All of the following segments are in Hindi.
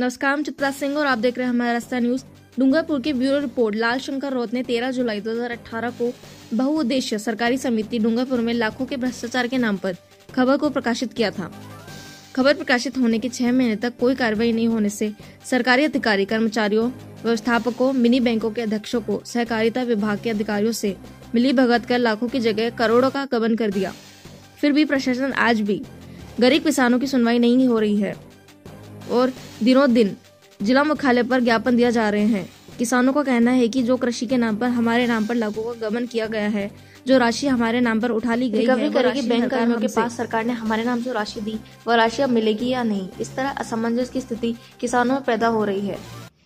नमस्कार, मैं चित्रा सिंह और आप देख रहे हैं हमारा रास्ता न्यूज। डूंगरपुर की ब्यूरो रिपोर्ट। लाल शंकर राउत ने 13 जुलाई 2018 को बहुउद्देश्य सरकारी समिति डूंगरपुर में लाखों के भ्रष्टाचार के नाम पर खबर को प्रकाशित किया था। खबर प्रकाशित होने के 6 महीने तक कोई कार्रवाई नहीं होने से सरकारी अधिकारी, कर्मचारियों, व्यवस्थापकों, मिनी बैंकों के अध्यक्षों को सहकारिता विभाग के अधिकारियों से मिली भगत कर लाखों की जगह करोड़ों का गबन कर दिया। फिर भी प्रशासन आज भी गरीब किसानों की सुनवाई नहीं हो रही है और दिनों दिन जिला मुख्यालय पर ज्ञापन दिया जा रहे हैं। किसानों का कहना है कि जो कृषि के नाम पर हमारे नाम पर लाखों का गबन किया गया है, जो राशि हमारे नाम पर उठा ली गई है, करेगी बैंक कर्मियों के पास सरकार ने हमारे नाम जो राशि दी वह राशि अब मिलेगी या नहीं। इस तरह असमंजस की स्थिति किसानों में पैदा हो रही है।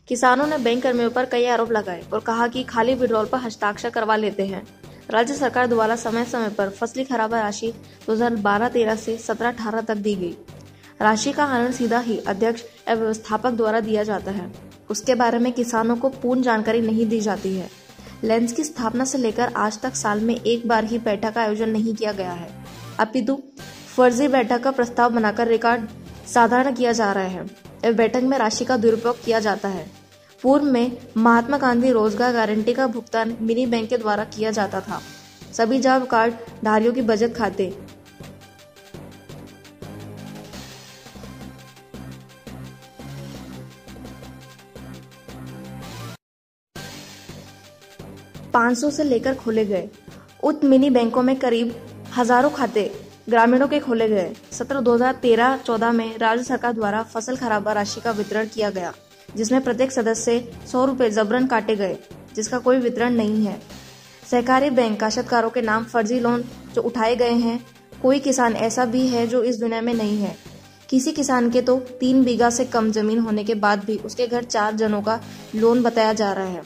किसानों ने बैंक कर्मियों पर कई आरोप लगाए और कहा कि खाली विड्रॉल पर हस्ताक्षर करवा लेते हैं। राज्य सरकार द्वारा समय समय पर फसली खराबा राशि 2012-13 से 17-18 तक दी गई। राशि का हरण सीधा ही अध्यक्ष एवं व्यवस्थापक द्वारा दिया जाता है। उसके बारे में किसानों को पूर्ण जानकारी नहीं दी जाती है। लेंस की स्थापना से लेकर आज तक साल में एक बार ही बैठक का आयोजन नहीं किया गया है, अपितु फर्जी बैठक का प्रस्ताव बनाकर रिकॉर्ड साधारण किया जा रहा है। इस बैठक में राशि का दुरुपयोग किया जाता है। पूर्व में महात्मा गांधी रोजगार गारंटी का भुगतान मिनी बैंक के द्वारा किया जाता था। सभी जॉब कार्ड धारियों की बचत खाते 500 से लेकर खोले गए। उक्त मिनी बैंकों में करीब हजारों खाते ग्रामीणों के खोले गए। 2013-14 में राज्य सरकार द्वारा फसल खराबा राशि का वितरण किया गया, जिसमें प्रत्येक सदस्य 100 रुपए जबरन काटे गए, जिसका कोई वितरण नहीं है। सहकारी बैंक काश्तकारों के नाम फर्जी लोन जो उठाए गए हैं, कोई किसान ऐसा भी है जो इस दुनिया में नहीं है। किसी किसान के तो 3 बीघा से कम जमीन होने के बाद भी उसके घर 4 जनों का लोन बताया जा रहा है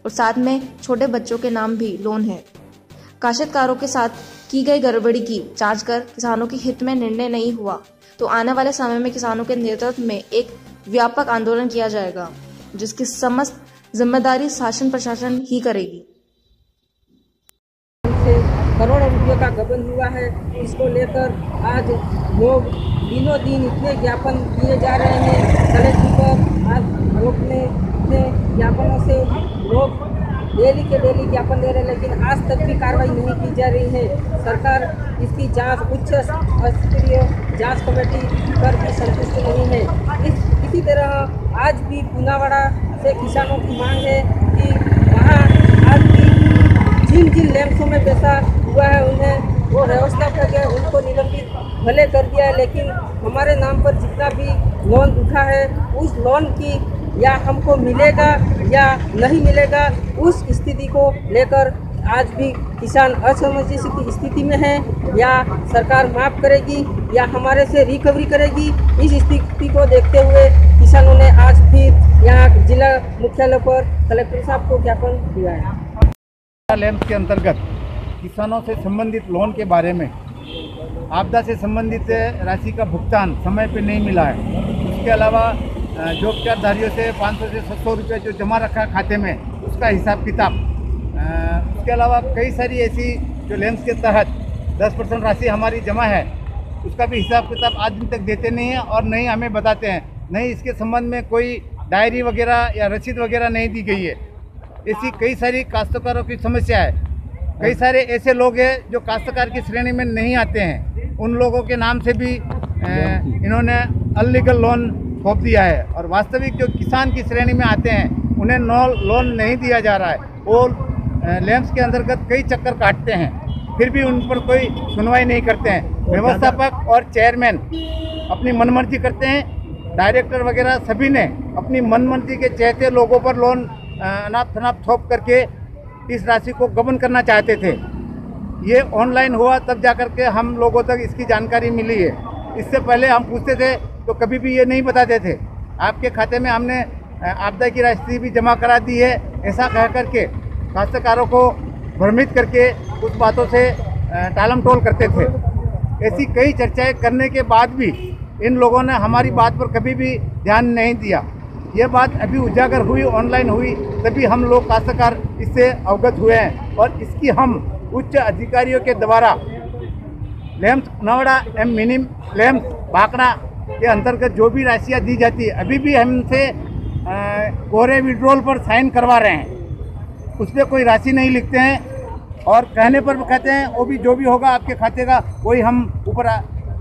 और साथ में छोटे बच्चों के नाम भी लोन है। काश्तकारों के साथ की गई गड़बड़ी की जांच कर किसानों के हित में निर्णय नहीं हुआ तो आने वाले समय में किसानों के नेतृत्व में एक व्यापक आंदोलन किया जाएगा, जिसकी समस्त जिम्मेदारी शासन प्रशासन ही करेगी। करोड़ों रुपयों का गबन हुआ है। इसको लेकर आज लोग दिनों दिन इतने ज्ञापन दिए जा रहे हैं कलेक्टर पर। आज रोकने इतने ज्ञापनों से लोग डेली के डेली ज्ञापन दे रहे हैं, लेकिन आज तक भी कार्रवाई नहीं की जा रही है। सरकार इसकी जांच उच्च स्तरीय जांच कमेटी पर भी संतुष्ट नहीं है। इसी तरह आज भी पूनावाड़ा से किसानों की मांग है कि वहाँ आज भी जिन लैंप्सों में पैसा हुआ है उन्हें वो व्यवस्था करके उनको निलंबित भले कर दिया है, लेकिन हमारे नाम पर जितना भी लोन उठा है उस लोन की या हमको मिलेगा या नहीं मिलेगा, उस स्थिति को लेकर आज भी किसान असमंजस की स्थिति में है। या सरकार माफ़ करेगी या हमारे से रिकवरी करेगी, इस स्थिति को देखते हुए किसानों ने आज फिर यहाँ जिला मुख्यालय पर कलेक्टर साहब को ज्ञापन दिया है। लैंप्स के अंतर्गत किसानों से संबंधित लोन के बारे में आपदा से संबंधित राशि का भुगतान समय पर नहीं मिला है। उसके अलावा जॉब कार्डधारियों से 500 से 700 रुपये जो जमा रखा है खाते में, उसका हिसाब किताब। उसके अलावा कई सारी ऐसी जो लैंप्स के तहत 10% राशि हमारी जमा है, उसका भी हिसाब किताब आज दिन तक देते नहीं हैं और नहीं हमें बताते हैं, नहीं इसके संबंध में कोई डायरी वगैरह या रसीद वगैरह नहीं दी गई है। ऐसी कई सारी काश्तकारों की समस्या है। कई सारे ऐसे लोग हैं जो काश्तकार की श्रेणी में नहीं आते हैं, उन लोगों के नाम से भी इन्होंने अनलीगल लोन थोप दिया है और वास्तविक जो किसान की श्रेणी में आते हैं उन्हें लोन नहीं दिया जा रहा है। और लैंप्स के अंतर्गत कई चक्कर काटते हैं, फिर भी उन पर कोई सुनवाई नहीं करते हैं। व्यवस्थापक और चेयरमैन अपनी मनमर्जी करते हैं। डायरेक्टर वगैरह सभी ने अपनी मनमर्जी के चहते लोगों पर लोन अनाप शनाप थोप करके इस राशि को गबन करना चाहते थे। ये ऑनलाइन हुआ तब जाकर के हम लोगों तक इसकी जानकारी मिली है। इससे पहले हम पूछते थे तो कभी भी ये नहीं बताते थे। आपके खाते में हमने आपदा की राशि भी जमा करा दी है, ऐसा कह करके काश्तकारों को भ्रमित करके कुछ बातों से टालम टोल करते थे। ऐसी कई चर्चाएं करने के बाद भी इन लोगों ने हमारी बात पर कभी भी ध्यान नहीं दिया। ये बात अभी उजागर हुई, ऑनलाइन हुई, तभी हम लोग काश्तकार इससे अवगत हुए हैं और इसकी हम उच्च अधिकारियों के द्वारा लैंप्स नवड़ा एम मिनी लैंप्स भाकड़ा के अंतर्गत जो भी राशियाँ दी जाती है, अभी भी हमसे कोरे विड्रॉल पर साइन करवा रहे हैं। उस पर कोई राशि नहीं लिखते हैं और कहने पर कहते हैं वो भी जो भी होगा आपके खाते का वही हम ऊपर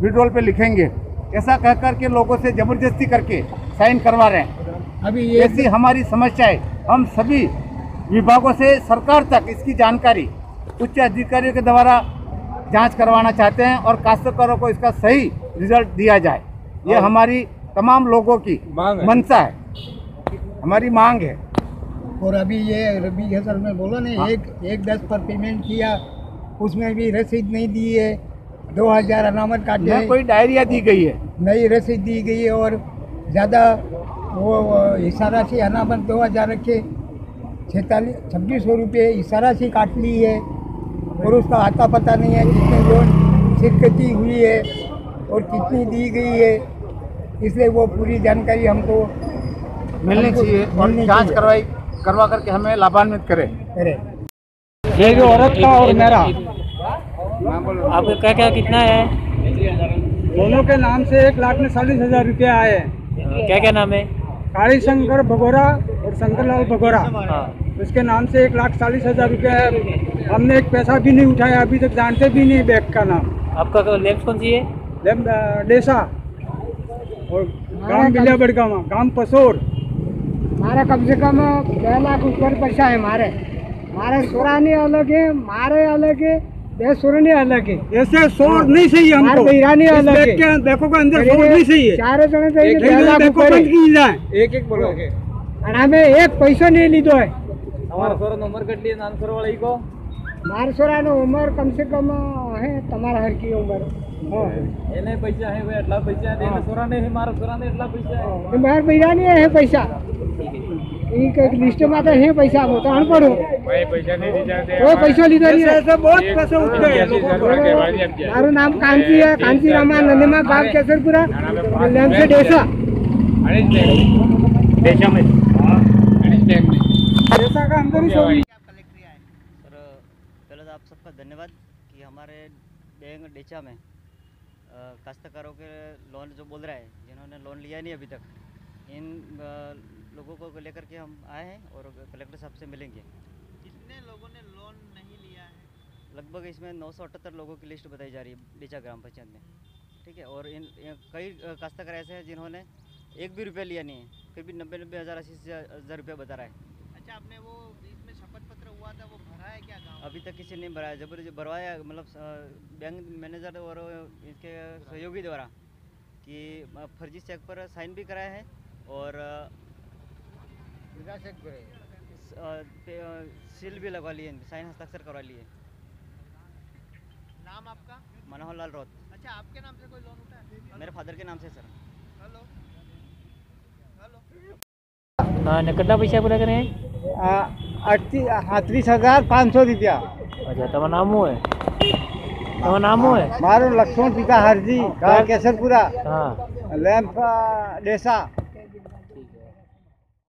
विड्रॉल पे लिखेंगे। ऐसा कह कर के लोगों से ज़बरदस्ती करके साइन करवा रहे हैं। अभी ऐसी हमारी समस्या है। हम सभी विभागों से सरकार तक इसकी जानकारी उच्च अधिकारियों के द्वारा जांच करवाना चाहते हैं और काश्तकारों को इसका सही रिजल्ट दिया जाए। ये हमारी तमाम लोगों की मंशा है, हमारी मांग है। और अभी ये रबी फसल में बोला ना, एक 10 पर पेमेंट किया, उसमें भी रसीद नहीं दी है। 2000 अनामत काटे हैं, कोई डायरिया दी गई है, नई रसीद दी गई है और ज़्यादा वो हिस्सा राशि अनामत 2000 रखे 2600 रुपये हिस्सा राशि काट ली है और उसका आता पता नहीं है कितने लोन शिरकती हुई है और कितनी दी गई है। इसलिए वो पूरी जानकारी हमको मिलनी चाहिए और जांच करवा करके हमें लाभान्वित करे। ये जो औरत का और मेरा आपका क्या क्या कितना है? दोनों के नाम से 1,40,000 रुपये आए। क्या क्या नाम है? काली शंकर भगोरा और शंकरलाल भगोरा। हाँ। उसके नाम से 1,40,000 रुपये है। हमने एक पैसा भी नहीं उठाया, अभी तक जानते भी नहीं बैंक का नाम। आपका लेम्स कौन सी है? डेसा और गांव बिलियाबड़गांव, गांव पसोर। हमारा कम से कम 2 लाख ऊपर पैसा है। हमारे सोरानी अलग है, मारे अलग है, सोरनी अलग है। ऐसे सोर नहीं सही हमको, ईरानी अलग है। देखो का अंदर सोर नहीं सही है। चारों जने एक एक बोलो के और हमें एक पैसा नहीं लीधो है। हमारा सोरा नंबर कट लिए नानसर वाले को। मार सोरा नो उम्र कम से कम है तुम्हारा हर की उम्र। એને પૈસા હે ભાઈ એટલા પૈસા ને એને સોરા ને મારા સોરા ને એટલા પૈસા હે માર બૈરાની है पैसा ई के लिस्ट में तो है पैसा वो तो अनपढ़ हो ભાઈ પૈસા नहीं दी जाते वो पैसा लीधो नहीं ऐसे बहुत पैसा उठ गए। मारो नाम कांची है, कांची रामा नंदमा गांव केसरपुरा नाम से डेसा देशा में डेसा का अंदर ही सर पहले तो आप सबका धन्यवाद कि हमारे बैंक डेचा में काश्तकारों के लोन जो बोल रहा है, जिन्होंने लोन लिया नहीं अभी तक, इन लोगों को लेकर के हम आए हैं और कलेक्टर साहब से मिलेंगे। कितने लोगों ने लोन नहीं लिया है? लगभग इसमें 978 लोगों की लिस्ट बताई जा रही है डेचा ग्राम पंचायत में। ठीक है, और कई काश्तकार ऐसे हैं जिन्होंने एक भी रुपया लिया नहीं है, फिर भी 90-90 हज़ार 80,000 रुपया बता रहा है। अच्छा, आपने वो बीच में शपथ पत्र हुआ था वो भरा है क्या गाँव? अभी तक किसी ने भराया, जब भरवाया मतलब बैंक मैनेजर और इसके सहयोगी द्वारा कि फर्जी चेक पर साइन भी कराया है और सील भी लगवा लिए, साइन हस्ताक्षर करवा लिए। नाम आपका? मनोहर लाल रौत। अच्छा, आपके नाम से कोई लोन उठा है? मेरे फादर के नाम से सर। हेलो हेलो हाँ ने कितना पैसा पूरा करें? 38,500 रुपया। अच्छा તમારું નામ શું है? તમારું નામ શું है? मारो लक्ष्मण पिता हरजी केसरपुरा हाँ लैंप डेसा।